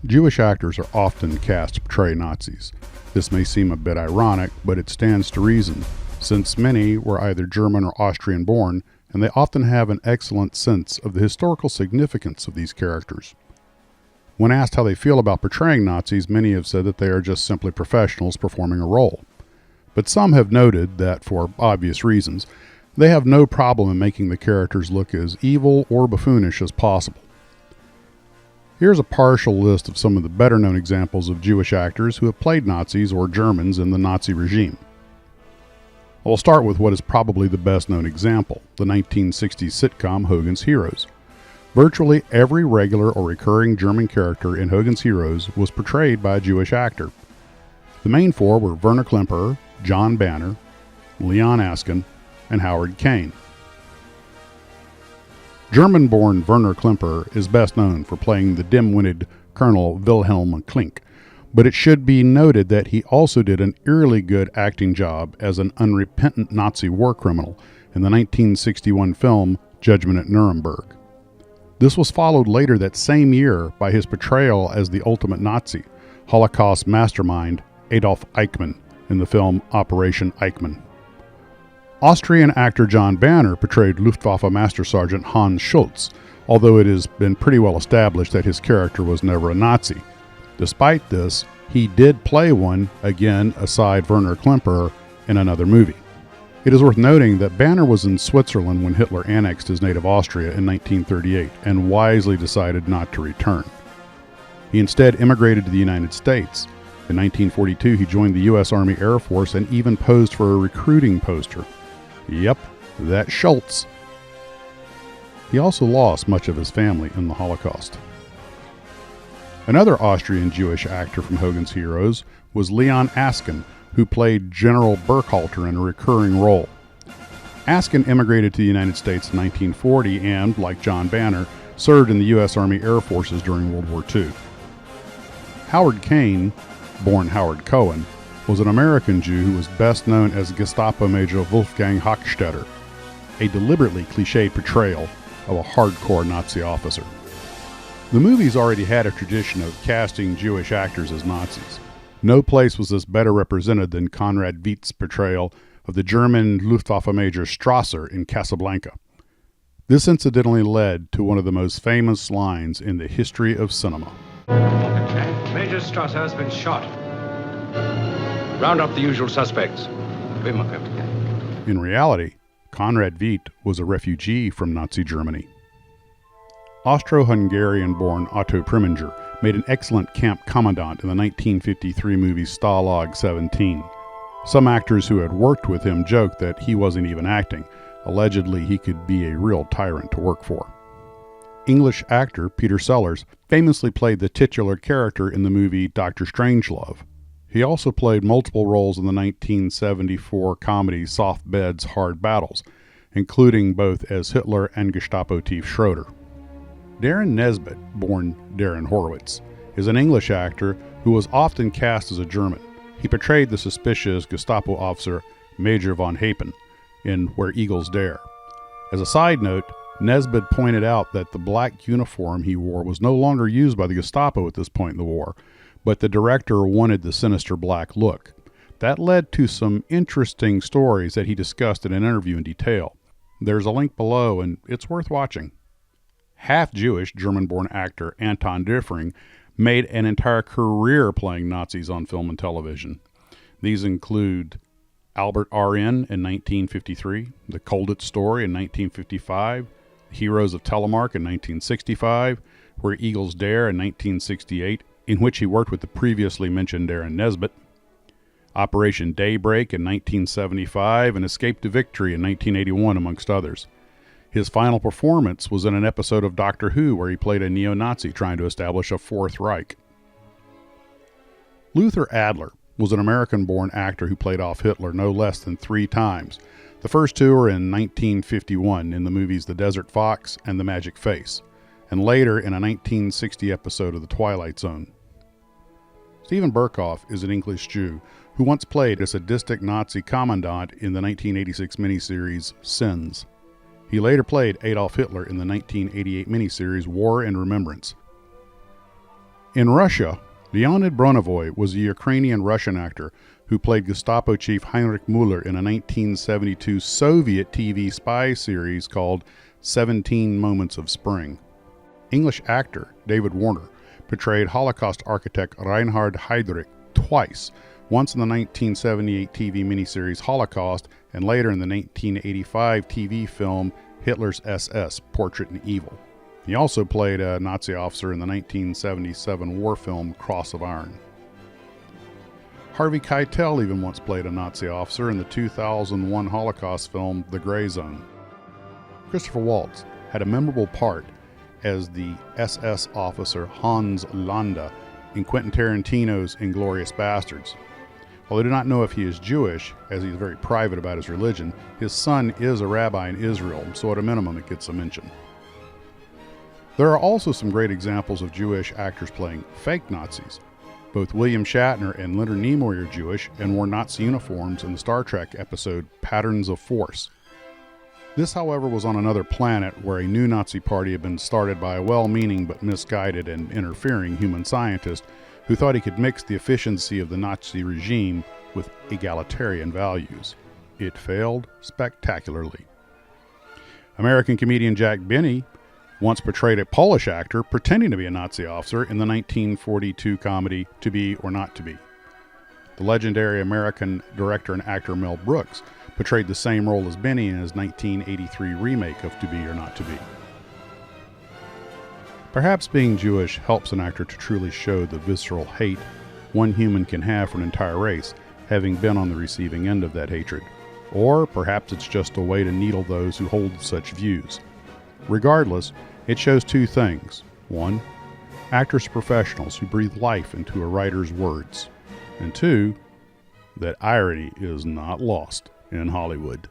Jewish actors are often cast to portray Nazis. This may seem a bit ironic, but it stands to reason, since many were either German or Austrian born, and they often have an excellent sense of the historical significance of these characters. When asked how they feel about portraying Nazis, many have said that they are just simply professionals performing a role. But some have noted that, for obvious reasons, they have no problem in making the characters look as evil or buffoonish as possible. Here's a partial list of some of the better-known examples of Jewish actors who have played Nazis or Germans in the Nazi regime. I'll start with what is probably the best-known example, the 1960s sitcom Hogan's Heroes. Virtually every regular or recurring German character in Hogan's Heroes was portrayed by a Jewish actor. The main four were Werner Klemperer, John Banner, Leon Askin, and Howard Kane. German-born Werner Klemperer is best known for playing the dim-witted Colonel Wilhelm Klink, but it should be noted that he also did an eerily good acting job as an unrepentant Nazi war criminal in the 1961 film Judgment at Nuremberg. This was followed later that same year by his portrayal as the ultimate Nazi, Holocaust mastermind Adolf Eichmann, in the film Operation Eichmann. Austrian actor John Banner portrayed Luftwaffe Master Sergeant Hans Schultz, although it has been pretty well established that his character was never a Nazi. Despite this, he did play one, again aside Werner Klemperer, in another movie. It is worth noting that Banner was in Switzerland when Hitler annexed his native Austria in 1938 and wisely decided not to return. He instead immigrated to the United States. In 1942, he joined the U.S. Army Air Force and even posed for a recruiting poster. Yep, that Schultz. He also lost much of his family in the Holocaust. Another Austrian Jewish actor from Hogan's Heroes was Leon Askin, who played General Burkhalter in a recurring role. Askin immigrated to the United States in 1940 and, like John Banner, served in the U.S. Army Air Forces during World War II. Howard Kane, born Howard Cohen, was an American Jew who was best known as Gestapo Major Wolfgang Hochstetter, a deliberately cliched portrayal of a hardcore Nazi officer. The movies already had a tradition of casting Jewish actors as Nazis. No place was this better represented than Conrad Veicht's portrayal of the German Luftwaffe Major Strasser in Casablanca. This incidentally led to one of the most famous lines in the history of cinema. Major Strasser has been shot. Round up the usual suspects. In reality, Conrad Veidt was a refugee from Nazi Germany. Austro-Hungarian-born Otto Preminger made an excellent camp commandant in the 1953 movie Stalag 17. Some actors who had worked with him joked that he wasn't even acting. Allegedly, he could be a real tyrant to work for. English actor Peter Sellers famously played the titular character in the movie Dr. Strangelove. He also played multiple roles in the 1974 comedy Soft Beds, Hard Battles, including both as Hitler and Gestapo thief Schroeder. Derren Nesbitt, born Darren Horowitz, is an English actor who was often cast as a German. He portrayed the suspicious Gestapo officer Major Von Hapen in Where Eagles Dare. As a side note, Nesbitt pointed out that the black uniform he wore was no longer used by the Gestapo at this point in the war, but the director wanted the sinister black look. That led to some interesting stories that he discussed in an interview in detail. There's a link below, and it's worth watching. Half-Jewish German-born actor Anton Diffring made an entire career playing Nazis on film and television. These include Albert R.N. in 1953, The Colditz Story in 1955, Heroes of Telemark in 1965, Where Eagles Dare in 1968, in which he worked with the previously mentioned Derren Nesbitt, Operation Daybreak in 1975, and Escape to Victory in 1981, amongst others. His final performance was in an episode of Doctor Who where he played a neo-Nazi trying to establish a Fourth Reich. Luther Adler was an American-born actor who played off Hitler no less than 3 times. The first 2 were in 1951 in the movies The Desert Fox and The Magic Face, and later in a 1960 episode of The Twilight Zone. Stephen Burkoff is an English Jew who once played a sadistic Nazi commandant in the 1986 miniseries Sins. He later played Adolf Hitler in the 1988 miniseries War and Remembrance. In Russia, Leonid Bronovoy was a Ukrainian-Russian actor who played Gestapo chief Heinrich Müller in a 1972 Soviet TV spy series called 17 Moments of Spring. English actor David Warner portrayed Holocaust architect Reinhard Heydrich twice, once in the 1978 TV miniseries Holocaust and later in the 1985 TV film Hitler's SS, Portrait and Evil. He also played a Nazi officer in the 1977 war film Cross of Iron. Harvey Keitel even once played a Nazi officer in the 2001 Holocaust film The Grey Zone. Christopher Waltz had a memorable part as the SS officer Hans Landa in Quentin Tarantino's Inglourious Bastards. While I do not know if he is Jewish, as he is very private about his religion, his son is a rabbi in Israel, so at a minimum it gets a mention. There are also some great examples of Jewish actors playing fake Nazis. Both William Shatner and Leonard Nimoy are Jewish and wore Nazi uniforms in the Star Trek episode Patterns of Force. This, however, was on another planet where a new Nazi party had been started by a well-meaning but misguided and interfering human scientist who thought he could mix the efficiency of the Nazi regime with egalitarian values. It failed spectacularly. American comedian Jack Benny once portrayed a Polish actor pretending to be a Nazi officer in the 1942 comedy To Be or Not to Be. The legendary American director and actor Mel Brooks portrayed the same role as Benny in his 1983 remake of To Be or Not to Be. Perhaps being Jewish helps an actor to truly show the visceral hate one human can have for an entire race, having been on the receiving end of that hatred. Or perhaps it's just a way to needle those who hold such views. Regardless, it shows two things. One, actors are professionals who breathe life into a writer's words. And two, that irony is not lost in Hollywood.